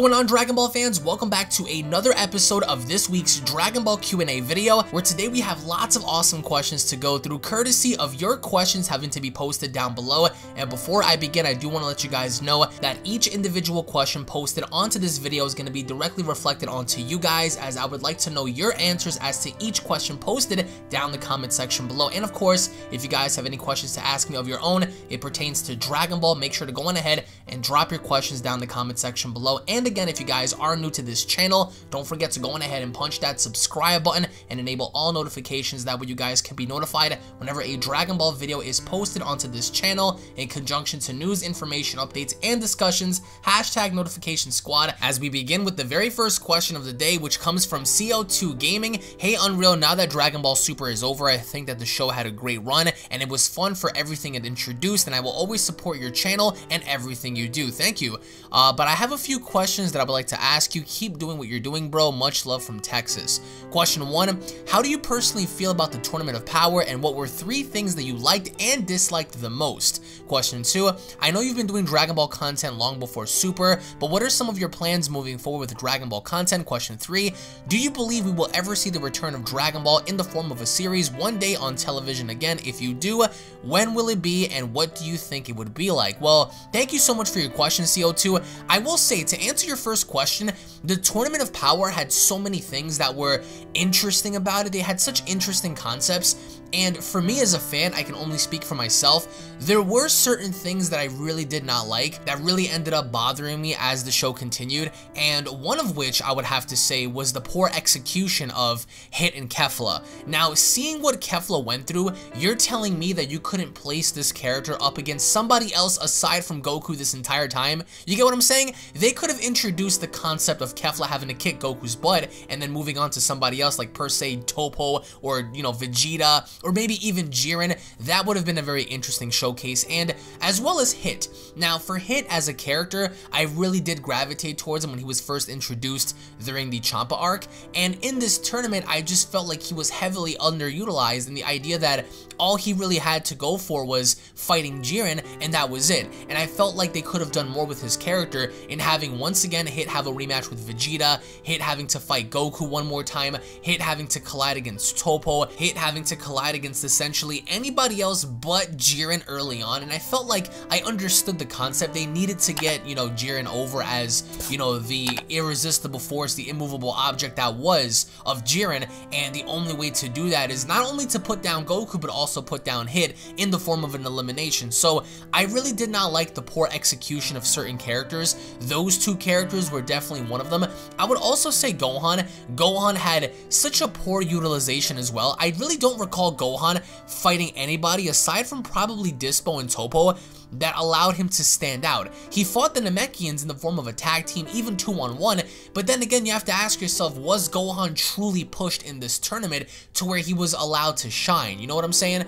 going on, Dragon Ball fans? Welcome back to another episode of this week's Dragon Ball Q&A video, where today we have lots of awesome questions to go through, courtesy of your questions having to be posted down below. And before I begin, I do want to let you guys know that each individual question posted onto this video is going to be directly reflected onto you guys, as I would like to know your answers as to each question posted down the comment section below. And of course, if you guys have any questions to ask me of your own, it pertains to Dragon Ball, make sure to go on ahead and drop your questions down the comment section below. And again, if you guys are new to this channel, don't forget to go on ahead and punch that subscribe button and enable all notifications. That way you guys can be notified whenever a Dragon Ball video is posted onto this channel, in conjunction to news, information, updates, and discussions. Hashtag notification squad. As we begin with the very first question of the day, which comes from CO2 Gaming. Hey Unreal, now that Dragon Ball Super is over, I think that the show had a great run and it was fun for everything it introduced, and I will always support your channel and everything you do. Thank you. But I have a few questions that I would like to ask you. Keep doing what you're doing, bro. Much love from Texas. Question 1, how do you personally feel about the Tournament of Power, and what were 3 things that you liked and disliked the most? Question 2, I know you've been doing Dragon Ball content long before Super, but what are some of your plans moving forward with Dragon Ball content? Question 3, do you believe we will ever see the return of Dragon Ball in the form of a series one day on television again? If you do, when will it be, and what do you think it would be like? Well, thank you so much for your question, CO2. I will say, to answer your first question, the Tournament of Power had so many things that were interesting about it. They had such interesting concepts. And for me as a fan, I can only speak for myself, there were certain things that I really did not like that really ended up bothering me as the show continued, and one of which I would have to say was the poor execution of Hit and Kefla. Now, seeing what Kefla went through, you're telling me that you couldn't place this character up against somebody else aside from Goku this entire time? You get what I'm saying? They could have introduced the concept of Kefla having to kick Goku's butt and then moving on to somebody else like per se Toppo or, you know, Vegeta, or maybe even Jiren. That would have been a very interesting showcase, and as well as Hit. Now, for Hit as a character, I really did gravitate towards him when he was first introduced during the Champa arc, and in this tournament, I just felt like he was heavily underutilized, in the idea that all he really had to go for was fighting Jiren, and that was it. And I felt like they could have done more with his character in having, once again, Hit have a rematch with Vegeta, Hit having to fight Goku one more time, Hit having to collide against Toppo, Hit having to collide against essentially anybody else but Jiren early on. And I felt like I understood the concept. They needed to get, you know, Jiren over as, you know, the irresistible force, the immovable object that was of Jiren, and the only way to do that is not only to put down Goku, but also put down Hit in the form of an elimination. So I really did not like the poor execution of certain characters. Those 2 characters were definitely one of them. I would also say Gohan. Gohan had such a poor utilization as well. I really don't recall Gohan fighting anybody aside from probably Dispo and Toppo that allowed him to stand out. He fought the Namekians in the form of a tag team, even 2-on-1, but then again, you have to ask yourself, was Gohan truly pushed in this tournament to where he was allowed to shine? You know what I'm saying?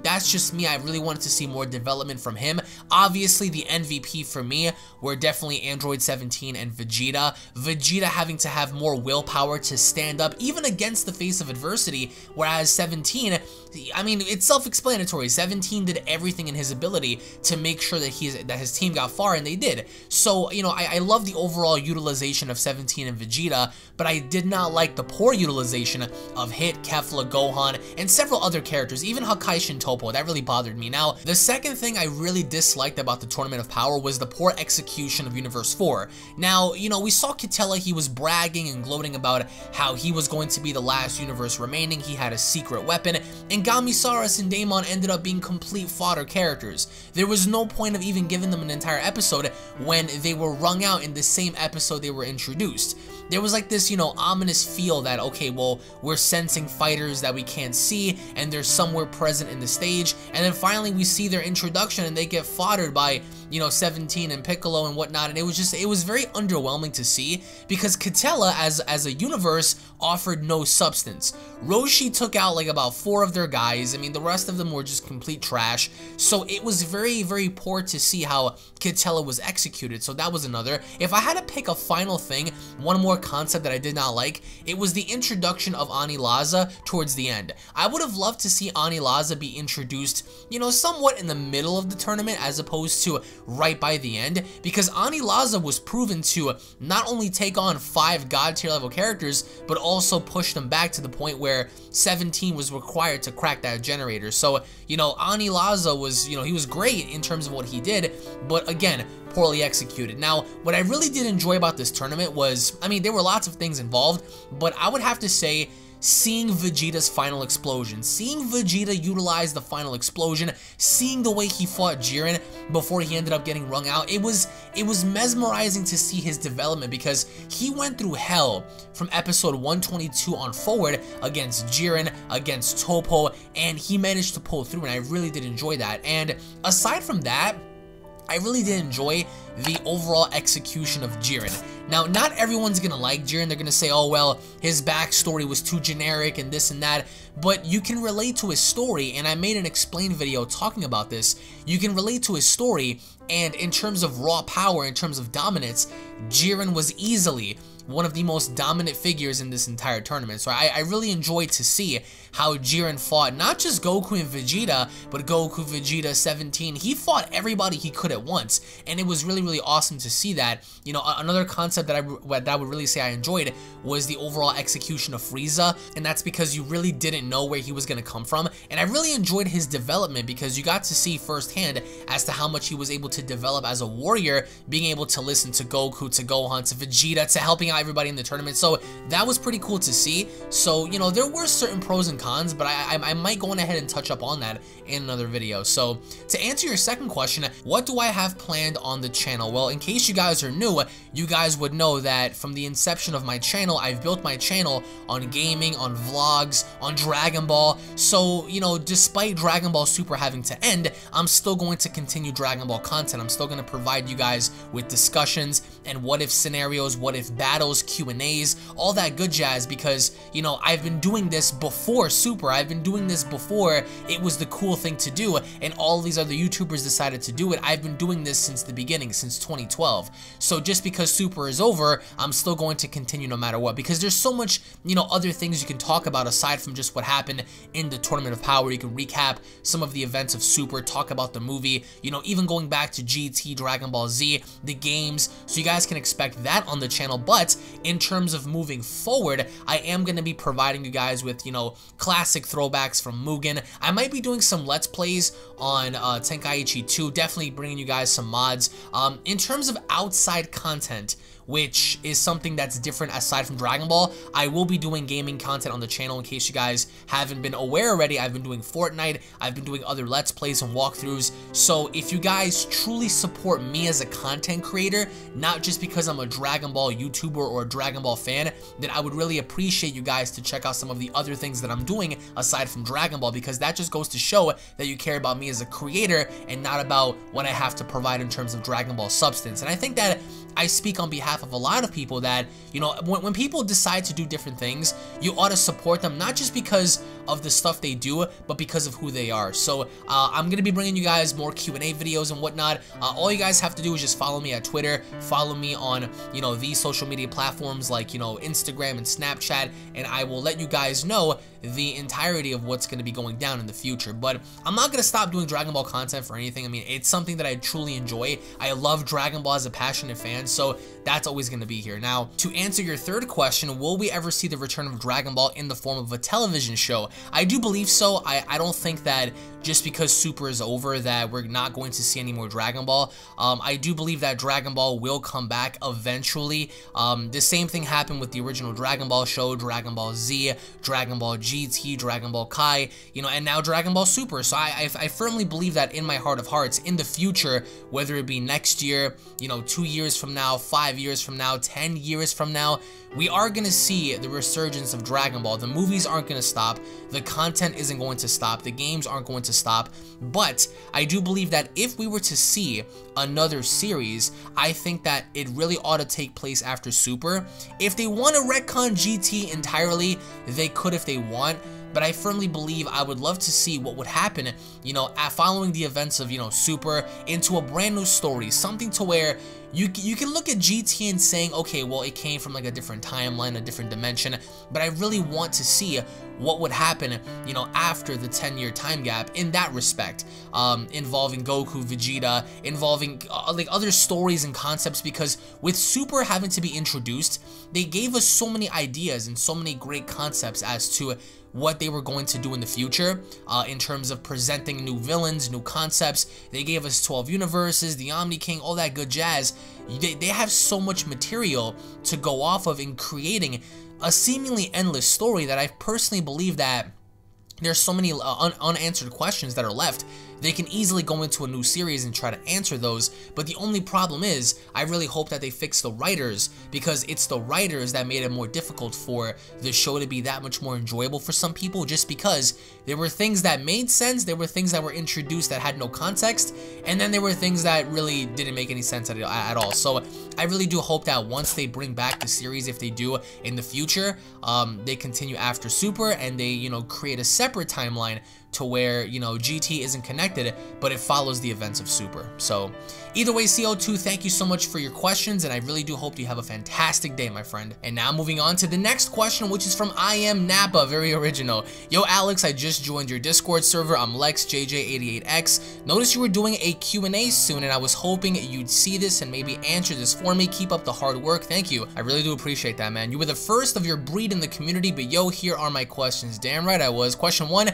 That's just me. I really wanted to see more development from him. Obviously, the MVP for me were definitely Android 17 and Vegeta. Vegeta having to have more willpower to stand up, even against the face of adversity, whereas 17, I mean, it's self-explanatory. 17 did everything in his ability to make sure that his team got far, and they did. So, you know, I love the overall utilization of 17 and Vegeta, but I did not like the poor utilization of Hit, Kefla, Gohan, and several other characters, even Hakaishi and Toppo. That really bothered me. Now, the second thing I really disliked about the Tournament of Power was the poor execution of Universe 4. Now, you know, we saw Kitella, he was bragging and gloating about how he was going to be the last universe remaining. He had a secret weapon, and Gamisaurus and Daemon ended up being complete fodder characters. There was no point of even giving them an entire episode when they were wrung out in the same episode they were introduced. There was like this, you know, ominous feel that, okay, well, we're sensing fighters that we can't see, and they're somewhere present in the stage, and then finally we see their introduction and they get foddered by, you know, 17 and Piccolo and whatnot, and it was very underwhelming to see, because Kitella as a universe offered no substance. Roshi took out like about 4 of their guys. I mean, the rest of them were just complete trash. So it was very, very poor to see how Kitella was executed. So that was another. If I had to pick a final thing, one more concept that I did not like, it was the introduction of Ani Laza towards the end. I would have loved to see Ani Laza be introduced, you know, somewhat in the middle of the tournament as opposed to right by the end, because Ani Laza was proven to not only take on 5 god tier level characters, but also push them back to the point where 17 was required to crack that generator. So, you know, Ani Laza was, you know, he was great in terms of what he did, but again, poorly executed. Now, what I really did enjoy about this tournament was, I mean, there were lots of things involved, but I would have to say seeing Vegeta's final explosion, seeing Vegeta utilize the final explosion, seeing the way he fought Jiren before he ended up getting wrung out, it was mesmerizing to see his development, because he went through hell from episode 122 on forward against Jiren, against Toppo, and he managed to pull through, and I really did enjoy that. And aside from that, I really did enjoy the overall execution of Jiren. Now, not everyone's gonna like Jiren. They're gonna say, oh, well, his backstory was too generic and this and that, but you can relate to his story, and I made an explained video talking about this. You can relate to his story, and in terms of raw power, in terms of dominance, Jiren was easily one of the most dominant figures in this entire tournament. So I really enjoyed to see how Jiren fought not just Goku and Vegeta, but Goku, Vegeta, 17. He fought everybody he could at once, and it was really, really awesome to see that. You know, another concept that I would really say I enjoyed was the overall execution of FRIEZA, and that's because you really didn't know where he was going to come from, and I really enjoyed his development because you got to see firsthand as to how much he was able to develop as a warrior, being able to listen to Goku, to Gohan, to Vegeta, to helping out everybody in the tournament. So that was pretty cool to see. So, you know, there were certain pros and cons, but I might go on ahead and touch up on that in another video. So to answer your second question, what do I have planned on the channel? Well, in case you guys are new, you guys would know that from the inception of my channel, I've built my channel on gaming, on vlogs, on Dragon Ball. So, you know, despite Dragon Ball Super having to end, I'm still going to continue Dragon Ball content. I'm still going to provide you guys with discussions and what if scenarios, what if battles, Q&As, all that good jazz, because, you know, I've been doing this before Super. I've been doing this before it was the cool thing to do, and all these other YouTubers decided to do it. I've been doing this since the beginning, since 2012. So just because Super is over, I'm still going to continue no matter what, because there's so much, you know, other things you can talk about aside from just what happened in the Tournament of Power. You can recap some of the events of Super, talk about the movie, you know, even going back to GT, Dragon Ball Z, the games, so you guys can expect that on the channel. But in terms of moving forward, I am going to be providing you guys with, you know, classic throwbacks from Mugen. I might be doing some Let's Plays on Tenkaichi 2, definitely bringing you guys some mods. In terms of outside content, which is something that's different aside from Dragon Ball, I will be doing gaming content on the channel. In case you guys haven't been aware already, I've been doing Fortnite, I've been doing other Let's Plays and walkthroughs. So if you guys truly support me as a content creator, not just because I'm a Dragon Ball YouTuber or a Dragon Ball fan, then I would really appreciate you guys to check out some of the other things that I'm doing aside from Dragon Ball, because that just goes to show that you care about me as a creator and not about what I have to provide in terms of Dragon Ball substance. And I think that I speak on behalf of a lot of people that, you know, when people decide to do different things, you ought to support them, not just because of the stuff they do, but because of who they are. So I'm going to be bringing you guys more Q&A videos and whatnot. All you guys have to do is just follow me at Twitter, follow me on, you know, these social media platforms like, you know, Instagram and Snapchat, and I will let you guys know the entirety of what's going to be going down in the future. But I'm not going to stop doing Dragon Ball content for anything. I mean, it's something that I truly enjoy. I love Dragon Ball as a passionate fan, so that's always going to be here. Now, to answer your third question, will we ever see the return of Dragon Ball in the form of a television show? I do believe so. I don't think that just because Super is over that we're not going to see any more Dragon Ball. I do believe that Dragon Ball will come back eventually. The same thing happened with the original Dragon Ball show, Dragon Ball Z, Dragon Ball GT, Dragon Ball Kai, you know, and now Dragon Ball Super. So I firmly believe that in my heart of hearts, in the future, whether it be next year, you know, 2 years from now, 5 years from now, 10 years from now, we are going to see the resurgence of Dragon Ball. The movies aren't going to stop. The content isn't going to stop. The games aren't going to stop. But I do believe that if we were to see another series, I think that it really ought to take place after Super. Super. If they want to retcon GT entirely, they could if they want. But I firmly believe I would love to see what would happen, you know, following the events of, you know, Super into a brand new story. Something to where you can look at GT and saying, okay, well, it came from like a different timeline, a different dimension. But I really want to see what would happen, you know, after the 10-year time gap in that respect, involving Goku, Vegeta, involving like other stories and concepts, because with Super having to be introduced, they gave us so many ideas and so many great concepts as to what they were going to do in the future, in terms of presenting new villains, new concepts. They gave us 12 universes, the Omni King, all that good jazz. They have so much material to go off of in creating a seemingly endless story that I personally believe that there's so many unanswered questions that are left. They can easily go into a new series and try to answer those, but the only problem is, I really hope that they fix the writers, because it's the writers that made it more difficult for the show to be that much more enjoyable for some people, just because there were things that made sense, there were things that were introduced that had no context, and then there were things that really didn't make any sense at all. So I really do hope that once they bring back the series, if they do in the future, they continue after Super, and they, you know, create a separate timeline to where, you know, GT isn't connected, but it follows the events of Super. So either way, CO2, thank you so much for your questions, and I really do hope you have a fantastic day, my friend. And now moving on to the next question, which is from I Am Napa, very original. Yo, Alex, I just joined your Discord server. I'm LexJJ88X. Noticed you were doing a Q&A soon, and I was hoping you'd see this and maybe answer this for me. Keep up the hard work. Thank you. I really do appreciate that, man. You were the first of your breed in the community, but yo, here are my questions. Damn right I was. Question 1,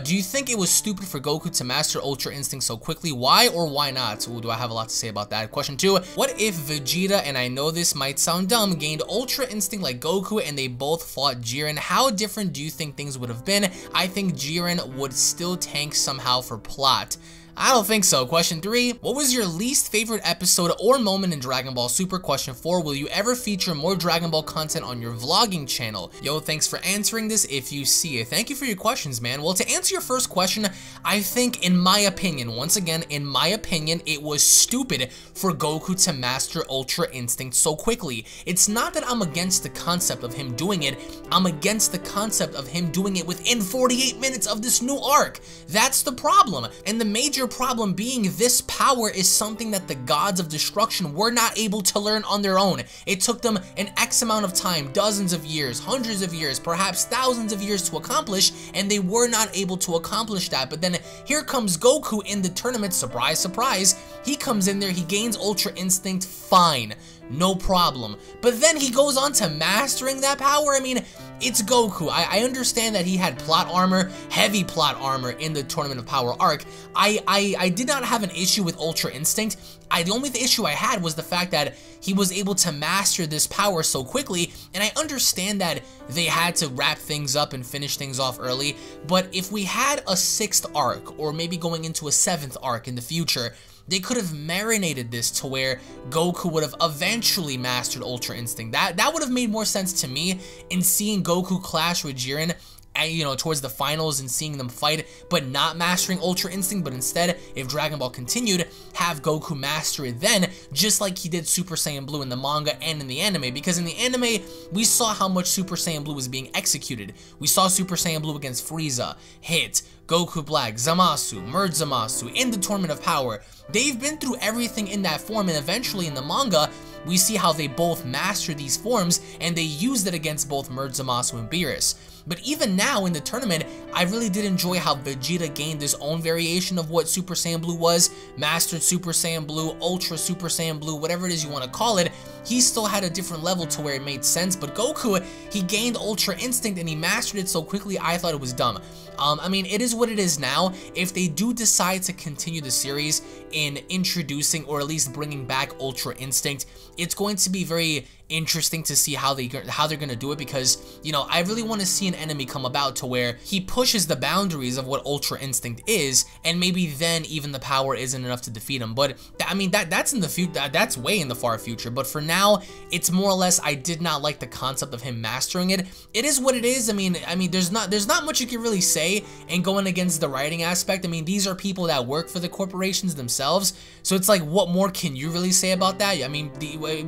do you think it was stupid for Goku to master Ultra Instinct so quickly? Why or why not? Ooh, do I have a lot to say about that? Question 2, what if Vegeta, and I know this might sound dumb, gained Ultra Instinct like Goku and they both fought Jiren? How different do you think things would have been? I think Jiren would still tank somehow for plot. I don't think so. Question 3, what was your least favorite episode or moment in Dragon Ball Super? Question 4, will you ever feature more Dragon Ball content on your vlogging channel? Yo, thanks for answering this if you see it. Thank you for your questions, man. Well, to answer your first question, I think, in my opinion, once again, in my opinion, it was stupid for Goku to master Ultra Instinct so quickly. It's not that I'm against the concept of him doing it, I'm against the concept of him doing it within 48 minutes of this new arc. That's the problem. And the major problem being, this power is something that the gods of destruction were not able to learn on their own. It took them an X amount of time, dozens of years, hundreds of years, perhaps thousands of years to accomplish, and they were not able to accomplish that. But then here comes Goku in the tournament, surprise, surprise. He comes in there, he gains Ultra Instinct, fine, no problem. But then he goes on to mastering that power. I mean, it's Goku. I understand that he had plot armor, heavy plot armor in the Tournament of Power arc. I did not have an issue with Ultra Instinct. The only issue I had was the fact that he was able to master this power so quickly, and I understand that they had to wrap things up and finish things off early, but if we had a 6th arc, or maybe going into a 7th arc in the future, they could have marinated this to where Goku would have eventually mastered Ultra Instinct. That would have made more sense to me in seeing Goku clash with Jiren, you know, towards the finals and seeing them fight, but not mastering Ultra Instinct. But instead, if Dragon Ball continued, have Goku master it then, just like he did Super Saiyan Blue in the manga and in the anime. Because in the anime, we saw how much Super Saiyan Blue was being executed. We saw Super Saiyan Blue against FRIEZA, Hit, Goku Black, Zamasu, Merge Zamasu, in the Tournament of Power. They've been through everything in that form, and eventually in the manga, we see how they both master these forms, and they used it against both Merge Zamasu and Beerus. But even now in the tournament, I really did enjoy how Vegeta gained his own variation of what Super Saiyan Blue was, mastered Super Saiyan Blue, Ultra Super Saiyan Blue, whatever it is you want to call it. He still had a different level to where it made sense, but Goku, he gained Ultra Instinct and he mastered it so quickly, I thought it was dumb. I mean, it is what it is now. If they do decide to continue the series in introducing or at least bringing back Ultra Instinct, it's going to be very interesting to see how they're gonna do it, because, you know, I really want to see an enemy come about to where he pushes the boundaries of what Ultra Instinct is, and maybe then even the power isn't enough to defeat him. But I mean, that's in the future, that's way in the far future. But for now, it's more or less, I did not like the concept of him mastering it. It is what it is. I mean, there's not much you can really say, and going against the writing aspect, I mean, these are people that work for the corporations themselves, so it's like, what more can you really say about that? I mean,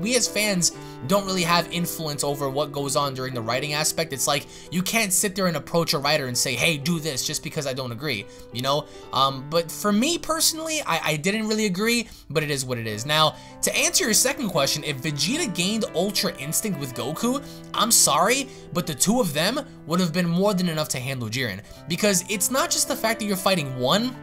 we as fans don't really have influence over what goes on during the writing aspect. It's like you can't sit there and approach a writer and say, hey, do this, just because I don't agree, you know? But for me personally, I didn't really agree, but it is what it is. Now, to answer your second question, if Vegeta gained Ultra Instinct with Goku, I'm sorry, but the two of them would have been more than enough to handle Jiren, because it's not just the fact that you're fighting one,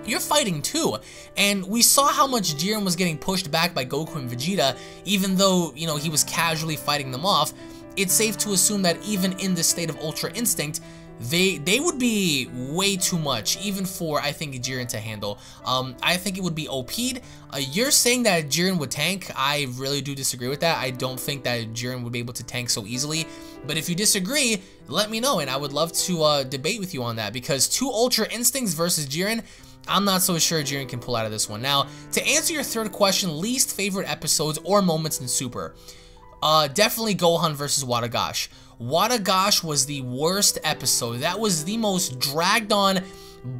you're fighting two. And we saw how much Jiren was getting pushed back by Goku and Vegeta, even though, you know, he was casually fighting them off. It's safe to assume that even in this state of Ultra Instinct, they would be way too much, even for, I think, Jiren to handle. I think it would be OP'd. You're saying that Jiren would tank. I really do disagree with that. I don't think that Jiren would be able to tank so easily. But if you disagree, let me know, and I would love to debate with you on that, because two Ultra Instincts versus Jiren, I'm not so sure Jiren can pull out of this one. Now, to answer your third question, least favorite episodes or moments in Super, definitely Gohan versus Wadagash. Wadagash was the worst episode. That was the most dragged on,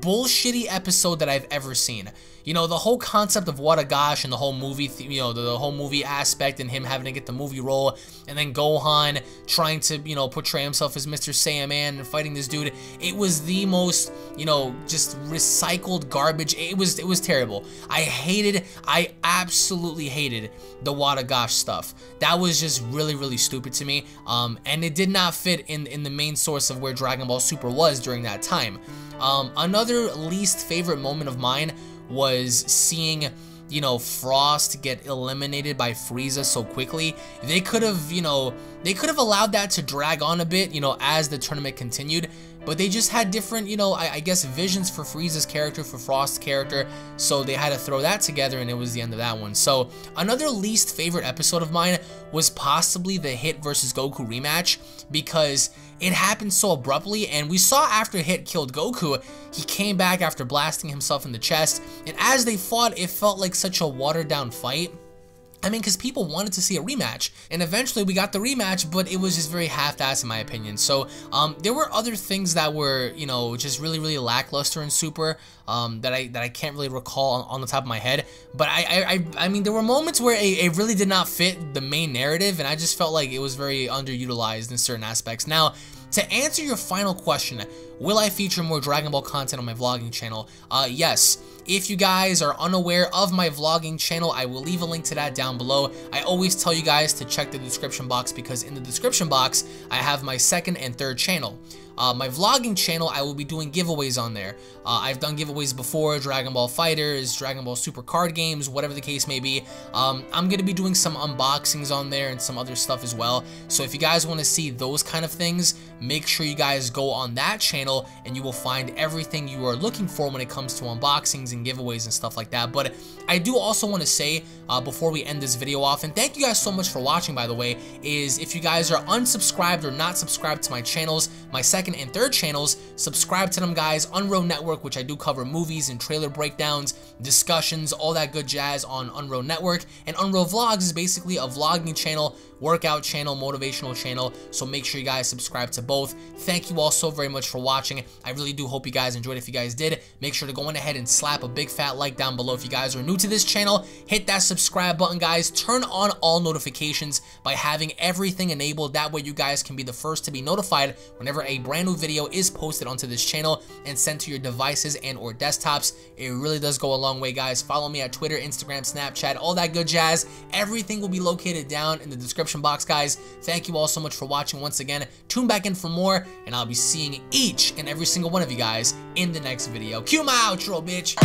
bullshitty episode that I've ever seen. You know, the whole concept of Wadagash and the whole movie, you know, the whole movie aspect and him having to get the movie role, and then Gohan trying to, you know, portray himself as Mr. Saiyan Man and fighting this dude. It was the most, you know, just recycled garbage. It was terrible. I absolutely hated the Wadagash stuff. That was just really, really stupid to me. And it did not fit in the main source of where Dragon Ball Super was during that time. Another least favorite moment of mine was seeing, you know, Frost get eliminated by FRIEZA so quickly. They could have, you know, allowed that to drag on a bit, you know, as the tournament continued. But they just had different, you know, I guess visions for Frieza's character, for Frost's character, so they had to throw that together, and it was the end of that one. So another least favorite episode of mine was possibly the Hit versus Goku rematch, because it happened so abruptly, and we saw after Hit killed Goku, he came back after blasting himself in the chest, and as they fought, it felt like such a watered down fight. I mean, because people wanted to see a rematch, and eventually we got the rematch, but it was just very half-assed in my opinion. So there were other things that were, you know, just really, really lackluster in Super that I can't really recall on the top of my head. But I mean, there were moments where it really did not fit the main narrative, and I just felt like it was very underutilized in certain aspects. Now, to answer your final question, will I feature more Dragon Ball content on my vlogging channel? Yes. If you guys are unaware of my vlogging channel, I will leave a link to that down below. I always tell you guys to check the description box, because in the description box, I have my second and third channel. My vlogging channel, I will be doing giveaways on there. I've done giveaways before, Dragon Ball Fighters, Dragon Ball Super card games, whatever the case may be. I'm going to be doing some unboxings on there and some other stuff as well. So if you guys want to see those kind of things, make sure you guys go on that channel, and you will find everything you are looking for when it comes to unboxings and giveaways and stuff like that. But I do also want to say, before we end this video off, and thank you guys so much for watching, by the way, is if you guys are unsubscribed or not subscribed to my channels, my second and third channels, subscribe to them, guys. Unreal Network, which I do cover movies and trailer breakdowns, discussions, all that good jazz on Unreal Network, and Unreal Vlogs is basically a vlogging channel, workout channel, motivational channel, so make sure you guys subscribe to both. Thank you all so very much for watching. I really do hope you guys enjoyed. If you guys did, make sure to go on ahead and slap a big fat like down below. If you guys are new to this channel, hit that subscribe button, guys. Turn on all notifications by having everything enabled. That way you guys can be the first to be notified whenever a brand new video is posted onto this channel and sent to your devices and or desktops. It really does go a long way, guys. Follow me at Twitter, Instagram, Snapchat, all that good jazz. Everything will be located down in the description box, guys. Thank you all so much for watching once again. Tune back in for more, and I'll be seeing each and every single one of you guys in the next video. Cue my outro, bitch.